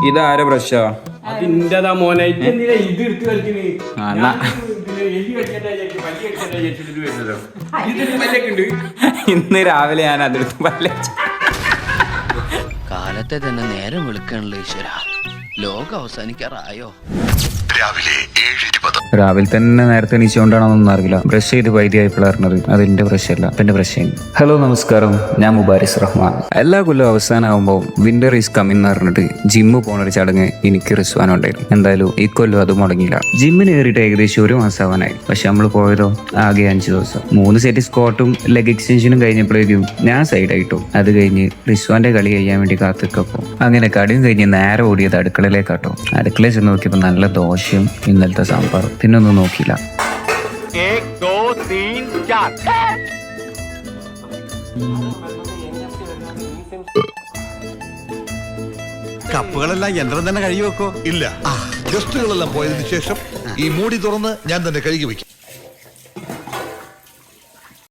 ഇതാര ബ്രഷാ? അതിൻ്റെതാ മോനെ. ഇത് എടുത്ത് കളിക്കണേ. ഇന്ന് രാവിലെ ഞാൻ അതെടുത്ത് പല്ല കാലത്തെ തന്നെ നേരം വിളിക്കണല്ലോ ഈശ്വര. ലോകം അവസാനിക്കാറായോ? രാവിലെ തന്നെ നേരത്തെ എണീച്ചുകൊണ്ടാണെന്നൊന്നും അറിയില്ല. ബ്രഷ് ചെയ്ത് വൈദ്യമായപ്പോൾ അറിഞ്ഞത് അതിന്റെ ബ്രഷ് അല്ല, എന്റെ ബ്രഷ്. ഹലോ നമസ്കാരം, ഞാൻ മുബാരിസ് റഹ്മാൻ. എല്ലാ കൊല്ലം അവസാനമാകുമ്പോൾ വിന്റർ ഈസ് കമ്മിങ് എന്ന് പറഞ്ഞിട്ട് ജിമ്മ് പോണൊരു ചടങ്ങ് എനിക്ക് റിസ്വാനുണ്ടായിരുന്നു. എന്തായാലും ഈ കൊല്ലം അത് മുടങ്ങിയില്ല. ജിമ്മിന് കയറിയിട്ട് ഏകദേശം 1 മാസമാവാനായി. പക്ഷെ നമ്മൾ പോയതോ ആകെ 5 ദിവസം. 3 സെറ്റ് സ്ക്വാട്ടും ലെഗ് എക്സ്റ്റൻഷനും കഴിഞ്ഞപ്പോഴേക്കും ഞാൻ സൈഡായിട്ടു. അത് കഴിഞ്ഞ് റിസ്വാന്റെ കളി കഴിയാൻ വേണ്ടി കാത്തിക്കപ്പോ അങ്ങനെ കടിയും കഴിഞ്ഞ് നേരെ ഓടിയത് അടുക്കളയിലേക്കാട്ടോ. അടുക്കളയിൽ ചെന്ന് നോക്കിയപ്പോൾ നല്ല ദോശയും ഇന്നലത്തെ സാമ്പാറും. പിന്നെ ഒന്നും നോക്കിയില്ല. കപ്പുകളെല്ലാം യന്ത്രം തന്നെ കഴുകി വെക്കോ? ഇല്ല, ഗസ്റ്റുകളെല്ലാം പോയതിനു ശേഷം ഈ മൂടി തുറന്ന് ഞാൻ തന്നെ കഴുകി വെക്കും.